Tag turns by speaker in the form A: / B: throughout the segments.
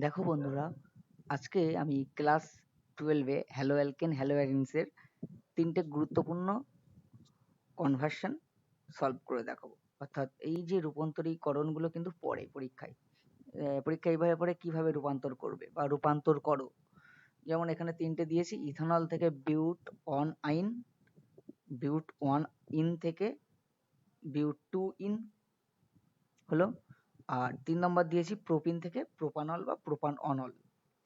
A: দেখো বন্ধুরা, আজকে আমি ক্লাস 12-এ হ্যালোঅ্যালকেন হ্যালোঅ্যারেন্সের 3টে গুরুত্বপূর্ণ কনভার্সন সলভ করে দেখাবো। অর্থাৎ এই যে রূপান্তরীকরণগুলো কিন্তু পড়ে পরীক্ষায়। পরীক্ষায় এইভাবে পড়ে কিভাবে রূপান্তর করবে বা রূপান্তর করো। যেমন এখানে 3টে দিয়েছি, ইথানল থেকে বিউট অন আইন, বিউট 1 ইন থেকে বিউট 2 ইন হলো। আর 3 নম্বর দিয়েছি প্রোপিন থেকে প্রোপানল বা প্রোপান অনল।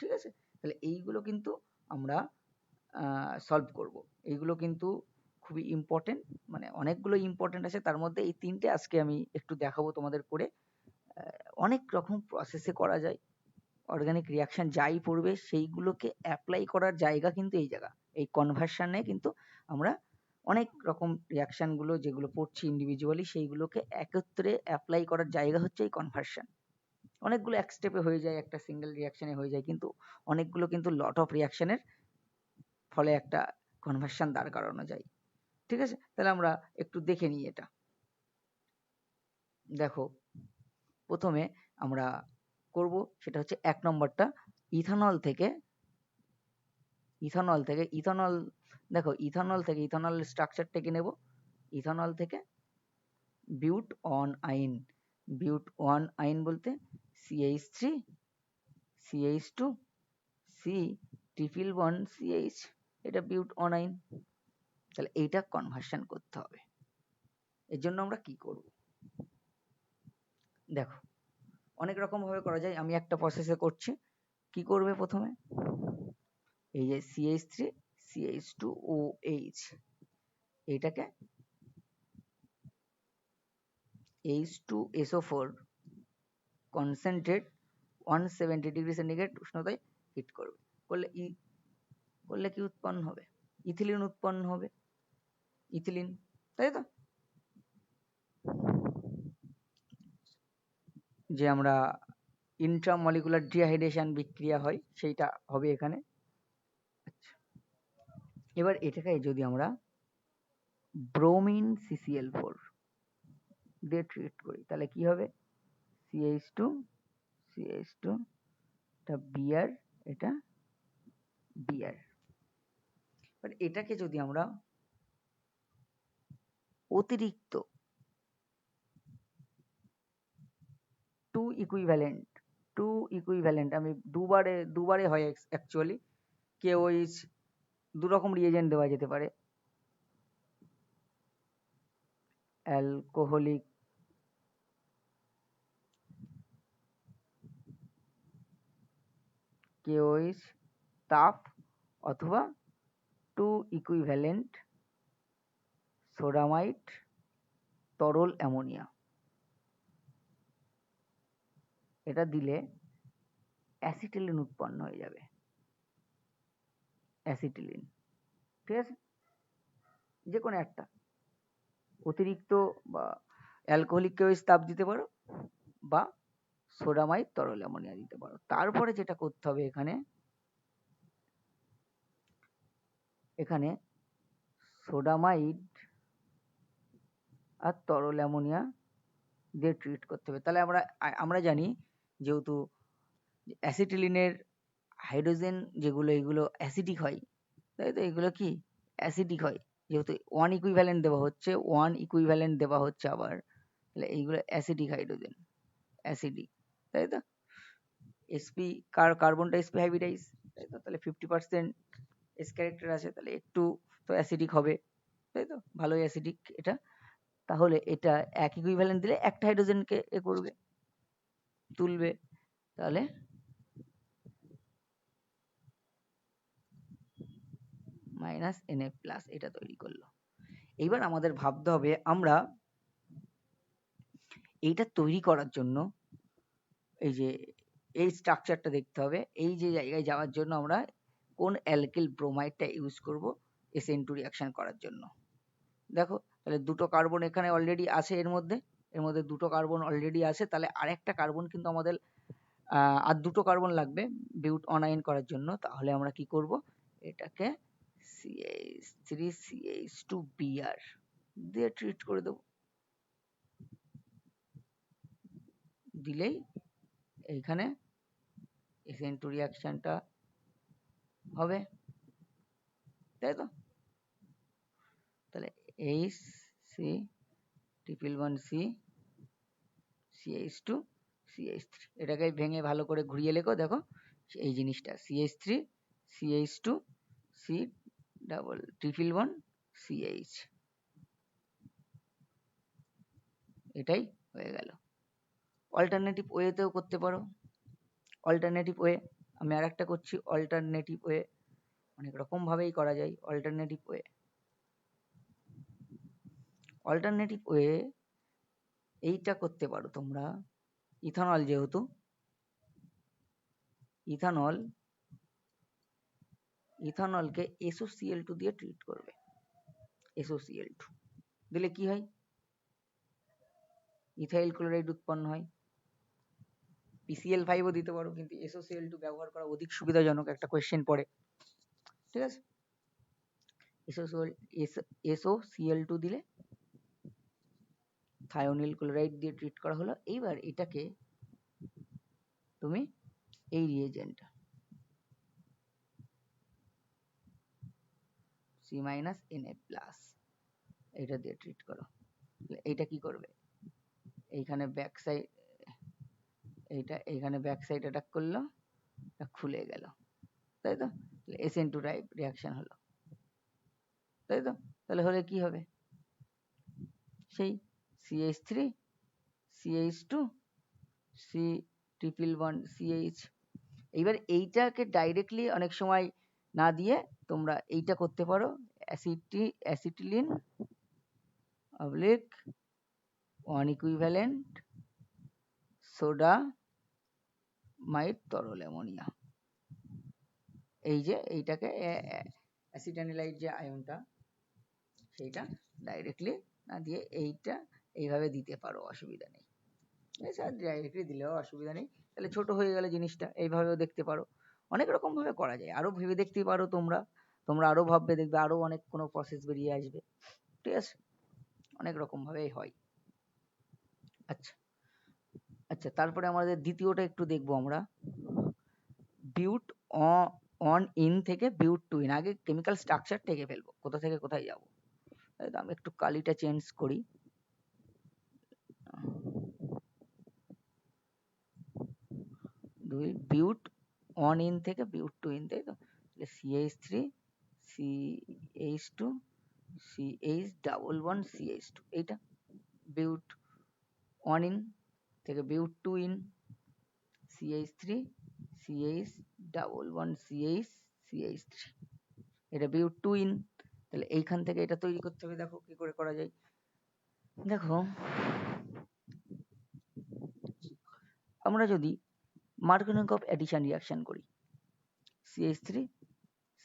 A: ঠিক আছে? তাহলে এইগুলো কিন্তু আমরা সলভ করব। এইগুলো কিন্তু খুবই ইম্পর্টেন্ট, মানে অনেকগুলো ইম্পর্টেন্ট আছে, তার মধ্যে এই 3টে আজকে আমি একটু দেখাবো তোমাদের করে। অনেক রকম প্রসেসে করা যায়। অর্গানিক রিয়াকশন যাই পড়বে সেইগুলোকে অ্যাপ্লাই করার জায়গা কিন্তু এই জায়গা। এই কনভার্সনে কিন্তু আমরা অনেক রকম রিয়াকশনগুলো যেগুলো পড়ছি ইন্ডিভিজুয়ালি সেইগুলোকে একত্রে অ্যাপ্লাই করার জায়গা হচ্ছে এই কনভার্সন। অনেকগুলো এক স্টেপে হয়ে যায়, একটা সিঙ্গেল রিয়াকশনে হয়ে যায়, কিন্তু অনেকগুলো কিন্তু লট অফ রিয়াকশনের ফলে একটা কনভার্সন দাঁড় করানো যায়। ঠিক আছে? তাহলে আমরা একটু দেখে নিই এটা। দেখো, প্রথমে আমরা করব সেটা হচ্ছে 1 নম্বরটা, ইথানল থেকে ইথানল। দেখো, ইথানল থেকে ইথানল স্ট্রাকচারটাকে নেব। ইথানল থেকে বিউট অন আইন, বিউট 1 আইন বলতে CH3 CH2 C triple bond CH, এটা বিউট অন আইন। তাহলে এইটা কনভার্সন করতে হবে। এর জন্য আমরা কি করব? দেখো, অনেক রকম ভাবে করা যায়, আমি একটা প্রসেসে করছি। কি করবে প্রথমে? এই যে CH3 CH2OH, এইটাকে H2SO4 কনসেন্ট্রেট 170 ডিগ্রি সেন্টিগ্রেড উষ্ণতায় হিট করবে। করলে কি উৎপন্ন হবে? ইথিলিন উৎপন্ন হবে। ইথিলিন, তাই তো? যে আমরা ইন্ট্রামলিকুলার ডিহাইড্রেশন বিক্রিয়া হয় সেইটা হবে এখানে। আচ্ছা, এবার এটাকে যদি আমরা ব্রোমিন CCl4 দিয়ে ট্রিট করি তাহলে কি হবে? CH2 CH2, এটা বিআর, এটা বিআর। বাট এটাকে যদি আমরা অতিরিক্ত টু ইকুইভ্যালেন্ট, আমি দুবারে হয় অ্যাকচুয়ালি, KOH দু রকম রিয়েজেন্ট দেওয়া যেতে পারে। অ্যালকোহলিক KOH তাপ, অথবা টু ইকুইভ্যালেন্ট সোডামাইট তরল অ্যামোনিয়া। এটা দিলে অ্যাসিটিলিন উৎপন্ন হয়ে যাবে। অ্যাসিটিলিন, ঠিক আছে? যে কোনো একটা অতিরিক্ত বা অ্যালকোহলিক KOH তাপ দিতে পারো, বা সোডামাইট তরল অ্যামোনিয়া দিতে পারো। তারপরে যেটা করতে হবে, এখানে সোডামাইট আর তরল অ্যামোনিয়া দিয়ে ট্রিট করতে হবে। তাহলে আমরা জানি, যেহেতু অ্যাসিটিলিনের হাইড্রোজেন যেগুলো, এগুলো অ্যাসিডিক হয়, তাই তো? এগুলো কি অ্যাসিডিক হয়, যেহেতু ওয়ান ইকুইভ্যালেন্ট দেওয়া হচ্ছে আবার, তাহলে এইগুলো অ্যাসিডিক হাইড্রোজেন, অ্যাসিডিক, তাই তো? কার্বনটা sp হাইব্রিডাইজ, তাই তো? তাহলে 50% এস ক্যারেক্টার আছে, তাহলে একটু তো অ্যাসিডিক হবে, তাই তো? ভালোই অ্যাসিডিক এটা। তাহলে এটা এক ইকুইভ্যালেন্ট দিলে একটা হাইড্রোজেনকে করবে, তুলবে। তাহলে -Na+ এটা তৈরি করলো। এইবার আমাদের ভাবতে হবে, আমরা এইটা তৈরি করার জন্য এই যে এই স্ট্রাকচারটা দেখতে হবে। এই যে জায়গায় যাওয়ার জন্য আমরা কোন অ্যালকিল ব্রোমাইডটা ইউজ করব SN2 রিয়াকশন করার জন্য। দেখো, তাহলে দুটো কার্বন এখানে অলরেডি আছে, এর মধ্যে দুটো কার্বন অলরেডি আছে। তাহলে আরেকটা কার্বন কিন্তু আমাদের আর দুটো কার্বন লাগবে বিউট অনাইন করার জন্য। তাহলে আমরা কি করব? এটাকে CH3CH2Br দিয়ে ট্রিট করে দেব। দিলেই এইখানে SN2 রিয়াকশনটা হবে, তাই তো? তাহলে HC triple bond C CH2 CH3, এটাকে ভেঙে ভালো করে ঘুরিয়ে লেখো, দেখো এই জিনিসটা CH3 CH2 C double triple bond CH, এটাই হয়ে গেল। অল্টারনেটিভ ওয়েতেও করতে পারো। অল্টারনেটিভ ওয়ে আমি আর একটা করছি, অল্টারনেটিভ ওয়ে অনেক রকম ভাবেই করা যায়। অল্টারনেটিভ ওয়ে, অল্টারনেটিভ ওয়ে এইটা করতে পারো তোমরা। ইথানল, যেহেতু ইথানলকে SOCl2 দিয়ে ট্রিট করবে। SOCl2 দিলে কি হয়? ইথাইল ক্লোরাইড উৎপন্ন হয়। PCl5ও দিতে পারো, কিন্তু SOCl2 ব্যবহার করা অধিক সুবিধাজনক, একটা কোয়েশ্চেন পড়ে, ঠিক আছে? SOCl2 দিলে থায়োনিল ক্লোরাইড দিয়ে ট্রিট করা হলো। এইবার এটাকে তুমি এই রিয়েজেন্ট C- Na+ এটা দিয়ে ট্রিট করো। এইটা কি করবে? এইখানে ব্যাক সাইড, এইখানে ব্যাক সাইড অ্যাটাক করলো, এটা খুলে গেল, তাই তো? SN2 টাইপ রিয়াকশন হলো, তাই তো? তাহলে হলে কি হবে? সেই CH3 CH2 C triple bond CH। এইবার এইটাকে ডাইরেক্টলি অনেক সময় না দিয়ে তোমরা এইটা করতে পারো, অ্যাসিটিলিন অবলিক 1 ইকুইভ্যালেন্ট সোডা মাইট তরল অ্যামোনিয়া। এই যে এইটাকে অ্যাসিটানিলাইট যে আয়নটা, সেইটা ডাইরেক্টলি না দিয়ে এইটা এইভাবে দিতে পারো, অসুবিধা নেই। ডাইরেক্টলি দিলেও অসুবিধা নেই, তাহলে ছোট হয়ে গেলে জিনিসটা। এইভাবেও দেখতে পারো, অনেক রকম ভাবে করা যায়। আরো ভেবে দেখতে পারো তোমরা আরো ভাববে, দেখবে আরো অনেক কোনো প্রসেস বেরিয়ে আসবে, ঠিক আছে? অনেক রকম ভাবেই হয়। আচ্ছা আচ্ছা, তারপরে আমাদের দ্বিতীয়টা একটু দেখবো আমরা, বিউট অন ইন থেকে বিউট টু ইন। আগে কেমিক্যাল স্ট্রাকচারটা এঁকে ফেলবো, কোথা থেকে কোথায় যাবো। আমি একটু কালিটা চেঞ্জ করি। বিউট অন ইন থেকে বিউট টু ইন, তাই তো? CH3 CH2 CH double bond CH2, এইটা বিউট অন ইন থেকে but two ene CH3 CH double bond CH, এটা বিউট টু ইন। তাহলে এইখান থেকে এটা তৈরি করতে হবে। দেখো কি করে করা যায়। দেখো, আমরা যদি মার্কোনিকভ অ্যাডিশন রিয়াকশন করি, CH3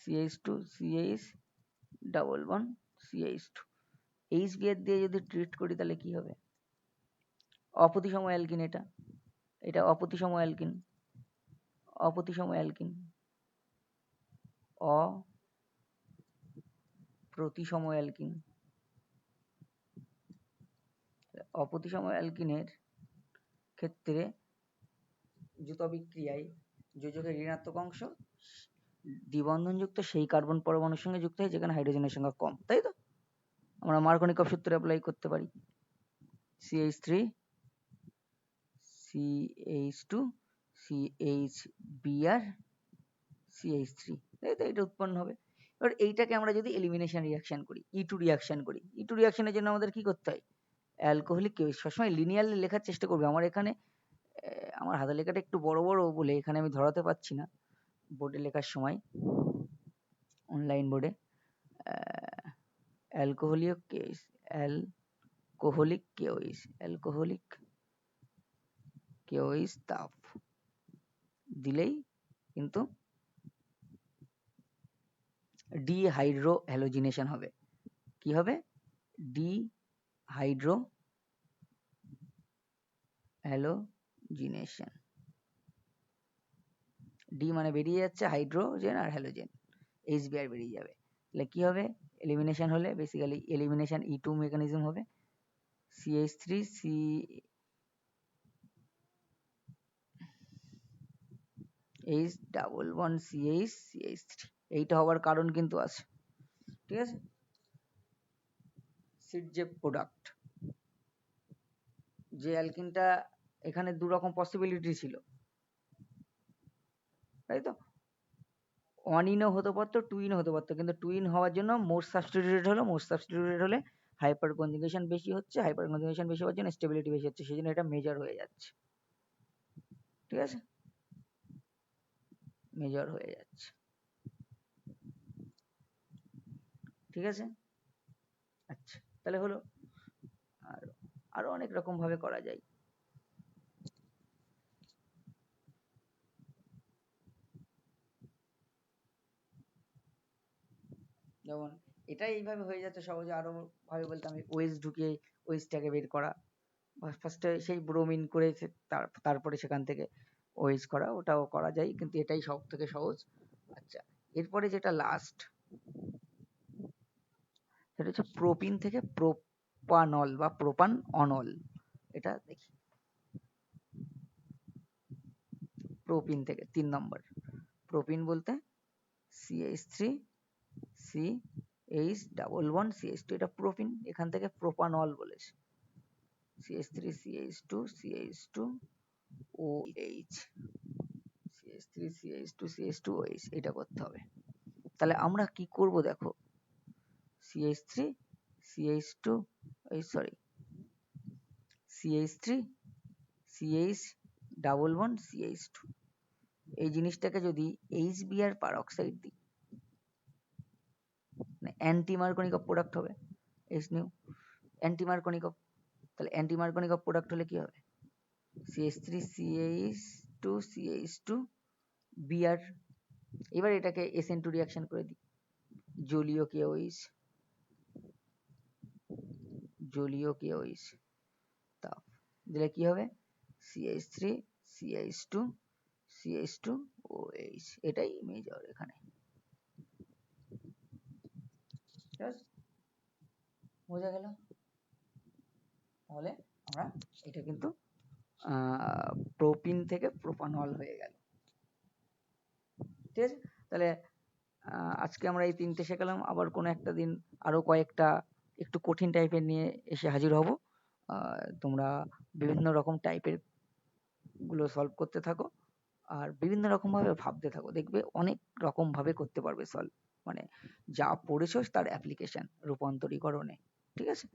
A: CH2 CH double bond CH2, HBr দিয়ে যদি ট্রিট করি তাহলে কি হবে? অপ্রতিসম অ্যালকিন, এটা অপ্রতিসম অ্যালকিন, অপ্রতিসম অ্যালকিন, অপ্রতিসম অ্যালকিন। অপ্রতিসম অ্যালকিনের ক্ষেত্রে যুত বিক্রিয়ায় যোজকের ঋণাত্মক অংশ দ্বিবন্ধনযুক্ত সেই কার্বন পরমাণুর সঙ্গে যুক্ত হয় যেখানে হাইড্রোজেনের সংখ্যা কম, তাই তো? আমরা মার্কোনিকভ সূত্র অ্যাপ্লাই করতে পারি। CH3 CH2 CHBr CH3, তাই তো? এটা উৎপন্ন হবে। এবার এইটাকে আমরা যদি এলিমিনেশন রিয়াকশন করি, E2 রিয়াকশন করি, E2 রিয়াকশনের জন্য আমাদের কি করতে হয়? অ্যালকোহলিক কেউইস। সবসময় লিনিয়ারলি লেখার চেষ্টা করবে। আমার এখানে আমার হাতের লেখাটা একটু বড় বড় বলে এখানে আমি ধরাতে পারছি না বোর্ডে লেখার সময়, অনলাইন বোর্ডে। অ্যালকোহলিক কেউইস, অ্যালকোহলিক কেউইস, অ্যালকোহলিক কেউইস তাপ দিলেই কিন্তু ডিহাইড্রো হ্যালোজিনেশন হবে। কি হবে? Dehydro halogenation. ডি মানে বেরিয়ে যাচ্ছে হাইড্রোজেন আর হ্যালোজেন, HBr বেরিয়ে যাবে। তাহলে কি হবে? এলিমিনেশন হলে বেসিক্যালি এলিমিনেশন E2 মেকানিজম হবে। CH3 C H+1CH3, এইটা হওয়ার কারণ কিন্তু আছে, ঠিক আছে। সিট যে প্রোডাক্ট, যে অ্যালকিনটা এখানে দু রকম পসিবিলিটি ছিল, তাই তো, ওয়ান ইনও হতে পারতো, টু ইনও হতে পারতো, কিন্তু টু ইন হওয়ার জন্য মোর সাবস্টিটিউটেড হলে হাইপার কনজুগেশন বেশি হচ্ছে, হাইপার কনজুগেশন বেশি হওয়ার জন্য স্টেবিলিটি বেশি হচ্ছে, সেই জন্য এটা মেজর হয়ে যাচ্ছে, ঠিক আছে, মেজর হয়ে যাচ্ছে, ঠিক আছে। আচ্ছা, তাহলে হলো। আর আরো অনেক রকম ভাবে করা যায়। যেমন এটা এইভাবে হয়ে যাচ্ছে সহজে, আরো ভাবে বলতে আমি ওয়েস্ট ঢুকিয়ে ওয়েস্টটাকে বের করা, ফার্স্টে সেই ব্রোমিন করে তারপরে সেখান থেকে ওয়েজ করা, ওটাও করা যায়, কিন্তু এটাই সব থেকে সহজ। আচ্ছা, এরপরে যেটা লাস্ট, সেটা হচ্ছে প্রোপিন থেকে প্রোপানল বা প্রোপান অনল। এটা দেখি, প্রোপিন থেকে 3 নম্বর, প্রোপিন বলতে CH3 CH CH2, এটা প্রোপিন, এখান থেকে প্রোপানল বলেছে, CH3 CH2 CH2 OH, CH3 CH2 CH2 OH, এটা করতে হবে। তাহলে আমরা কি করব দেখো, CH3 CH2 CH3 CH11 CH2, এই জিনিসটাকে যদি HBr পারঅক্সাইড দিই, অ্যান্টিমার্কনিক অফ প্রোডাক্ট হবে, H নিউ অ্যান্টিমার্কনিক অফ, তাহলে অ্যান্টিমার্কনিক অফ প্রোডাক্ট হলে কি হবে, CH3 CH2 CH2 Br। এবার এটাকে SN2 রিঅ্যাকশন করে দিই, জলীয় KOH, জলীয় KOH, তাপ দিলে কি হবে, CH3 CH2 CH2 OH, এটাই মেজর এখানে, বোঝা গেল। তাহলে আমরা এটা কিন্তু প্রোপিন থেকে প্রোপানল হয়ে গেল, ঠিক আছে। তাহলে আজকে আমরা এই 3টে শেখালাম, আবার কোনো একটা দিন আরো কয়েকটা একটু কঠিন টাইপের নিয়ে এসে হাজির হব। তোমরা বিভিন্ন রকম টাইপের গুলো সলভ করতে থাকো, আর বিভিন্ন রকম ভাবে ভাবতে থাকো, দেখবে অনেক রকম ভাবে করতে পারবে সলভ, মানে যা পড়েছো তার অ্যাপ্লিকেশন রূপান্তরীকরণে, ঠিক আছে।